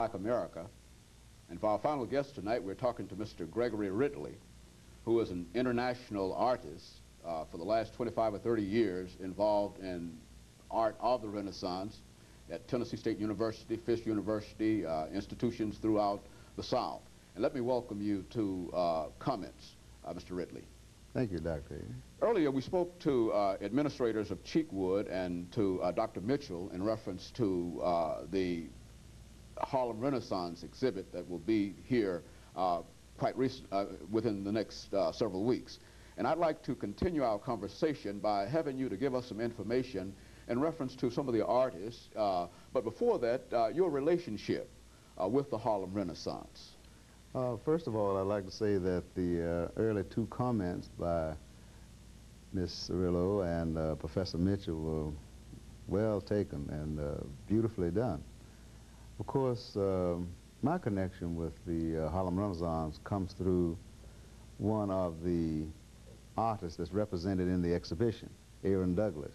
Black America. And for our final guest tonight, we're talking to Mr. GRidley3, who is an international artist for the last 25 or 30 years involved in art of the Renaissance at Tennessee State University, Fisk University, institutions throughout the South. And let me welcome you to comments, Mr. Ridley. Thank you, Dr. Earlier, we spoke to administrators of Cheekwood and to Dr. Mitchell in reference to the Harlem Renaissance exhibit that will be here quite within the next several weeks. And I'd like to continue our conversation by having you to give us some information in reference to some of the artists, but before that, your relationship with the Harlem Renaissance. First of all, I'd like to say that the early two comments by Ms. Cirillo and Professor Mitchell were well taken and beautifully done. Of course, my connection with the Harlem Renaissance comes through one of the artists that's represented in the exhibition, Aaron Douglas.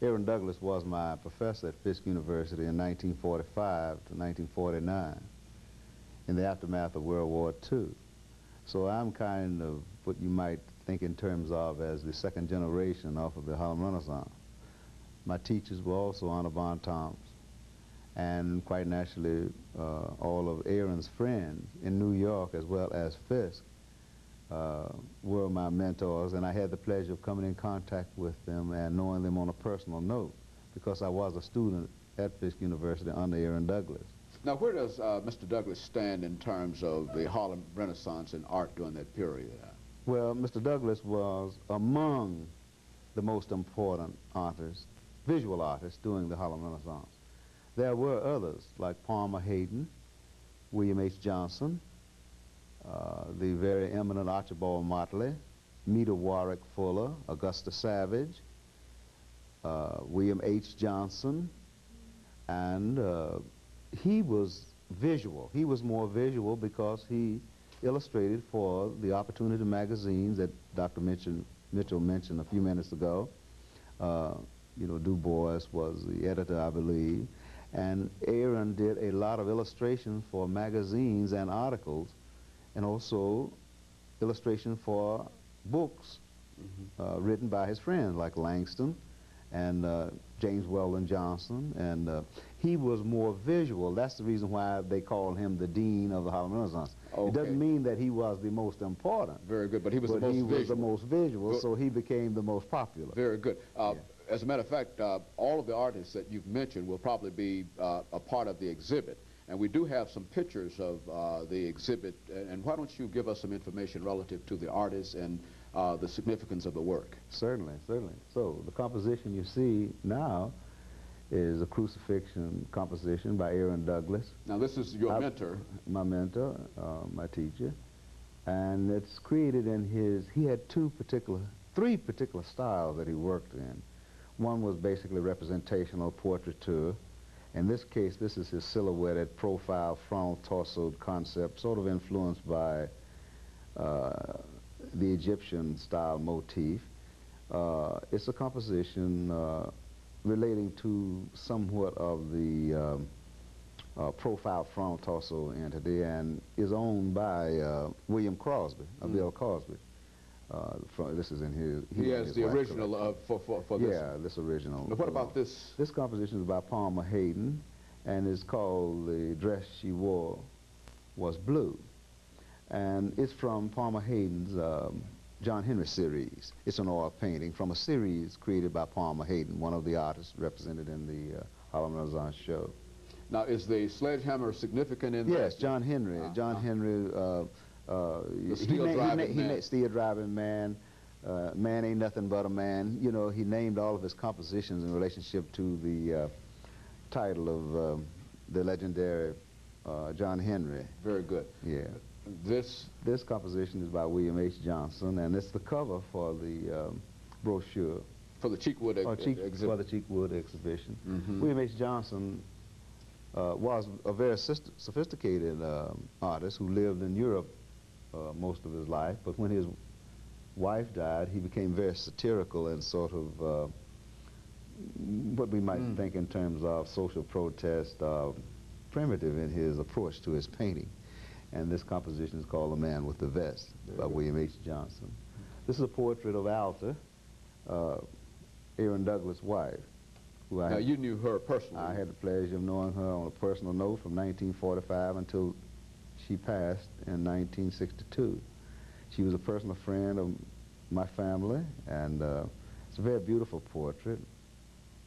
Aaron Douglas was my professor at Fisk University in 1945 to 1949 in the aftermath of World War II. So I'm kind of what you might think in terms of as the second generation off of the Harlem Renaissance. My teachers were also Honor Bon Toms. And quite naturally, all of Aaron's friends in New York as well as Fisk were my mentors, and I had the pleasure of coming in contact with them and knowing them on a personal note because I was a student at Fisk University under Aaron Douglas. Now, where does Mr. Douglas stand in terms of the Harlem Renaissance and art during that period? Well, Mr. Douglas was among the most important artists, visual artists, during the Harlem Renaissance. There were others like Palmer Hayden, William H. Johnson, the very eminent Archibald Motley, Meta Warwick Fuller, Augusta Savage, William H. Johnson, and he was visual. He was more visual because he illustrated for the Opportunity magazines that Dr. Mitchell mentioned a few minutes ago. You know, Du Bois was the editor, I believe. And Aaron did a lot of illustrations for magazines and articles, and also illustration for books written by his friends like Langston and James Weldon Johnson. And he was more visual. That's the reason why they call him the dean of the Harlem Renaissance. Okay. It doesn't mean that he was the most important. Very good, but he was the most visual. He was the most visual, so he became the most popular. Very good. Yeah. As a matter of fact, all of the artists that you've mentioned will probably be a part of the exhibit. And we do have some pictures of the exhibit. And why don't you give us some information relative to the artists and the significance of the work? Certainly, certainly. So the composition you see now is a crucifixion composition by Aaron Douglas. Now this is your mentor. My mentor, my teacher. And it's created in he had three particular styles that he worked in. One was basically representational portraiture. In this case, this is his silhouetted profile, frontal torso concept, sort of influenced by the Egyptian style motif. It's a composition relating to somewhat of the profile frontal torso entity and is owned by William Crosby, Bill Crosby. This is in his... He has the original for this. Yeah, this original. Now what about this? This composition is by Palmer Hayden, and it's called The Dress She Wore Was Blue. And it's from Palmer Hayden's John Henry series. It's an oil painting from a series created by Palmer Hayden, one of the artists represented in the Harlem Renaissance show. Now, is the sledgehammer significant in that? Yes, John Henry. John Henry... the steel driving man. Man ain't nothing but a man. You know, he named all of his compositions in relationship to the title of the legendary John Henry. Very good. Yeah. This composition is by William H. Johnson, and it's the cover for the brochure. For the Cheekwood exhibit. For the Cheekwood exhibition. William H. Johnson was a very sophisticated artist who lived in Europe most of his life, but when his wife died, he became very satirical and sort of what we might think in terms of social protest, primitive in his approach to his painting. And this composition is called The Man with the Vest by William H. Johnson. This is a portrait of Alta, Aaron Douglas' wife. Now, you knew her personally. I had the pleasure of knowing her on a personal note from 1945 until she passed in 1962. She was a personal friend of my family, and it's a very beautiful portrait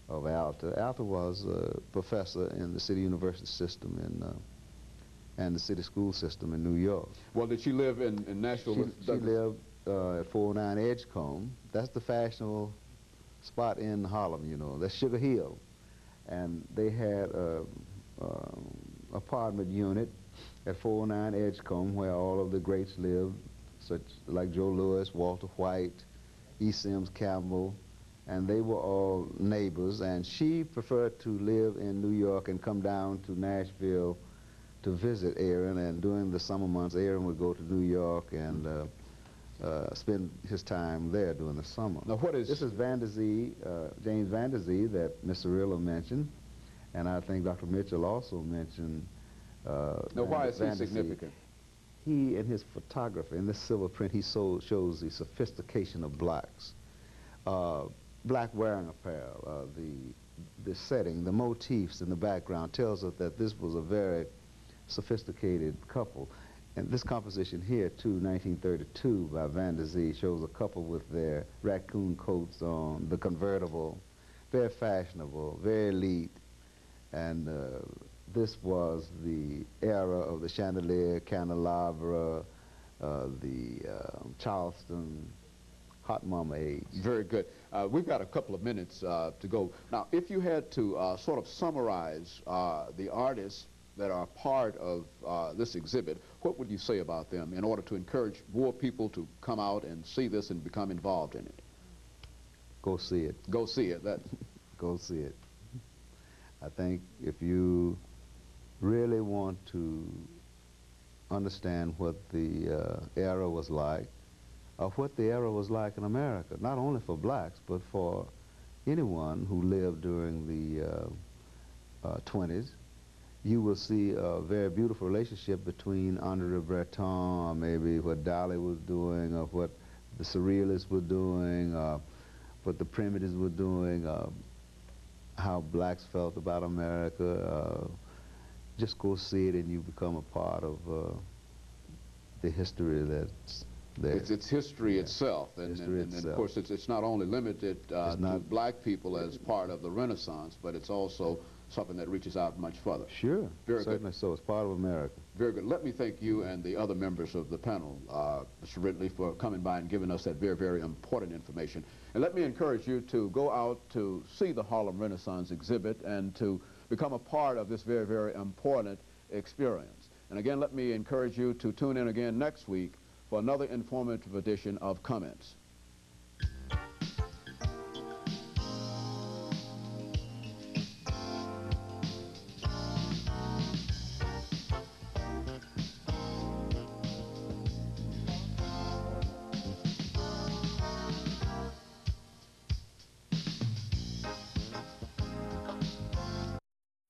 of Alta. Alta was a professor in the city university system and the city school system in New York. Well, did she live in Nashville? She lived at 409 Edgecombe. That's the fashionable spot in Harlem, you know. That's Sugar Hill. And they had a apartment unit at 409 Edgecombe where all of the greats lived, such like Joe Louis, Walter White, E. Sims Campbell, and they were all neighbors. And she preferred to live in New York and come down to Nashville to visit Aaron, and during the summer months, Aaron would go to New York and spend his time there during the summer. Now, what is... This is Van der Zee, James Van der Zee, that Mr. Cirillo mentioned, and I think Dr. Mitchell also mentioned. Now, why is he significant? He, in his photography, in this silver print, he shows the sophistication of blacks. Black wearing apparel, the setting, the motifs in the background tells us that this was a very sophisticated couple. And this composition here, too, 1932 by Van der Zee, shows a couple with their raccoon coats on, the convertible, very fashionable, very elite. And this was the era of the chandelier, candelabra, the Charleston, hot mama age. Very good. We've got a couple of minutes to go. Now, if you had to sort of summarize the artists that are part of this exhibit, what would you say about them in order to encourage more people to come out and see this and become involved in it? Go see it. Go see it. That. Go see it. I think if you really want to understand what the era was like, or what the era was like in America, not only for blacks, but for anyone who lived during the 20s, you will see a very beautiful relationship between Andre Breton, maybe what Dolly was doing, or what the Surrealists were doing, what the Primitives were doing, how blacks felt about America. Just go see it and you become a part of the history that's there. It's history itself, and of course it's not only limited to black people as part of the Renaissance, but it's also something that reaches out much further. Sure, very certainly good. So. It's part of America. Very good. Let me thank you and the other members of the panel, Mr. Ridley, for coming by and giving us that very, very important information. And let me encourage you to go out to see the Harlem Renaissance exhibit and to become a part of this very, very important experience. And again, let me encourage you to tune in again next week for another informative edition of Comments.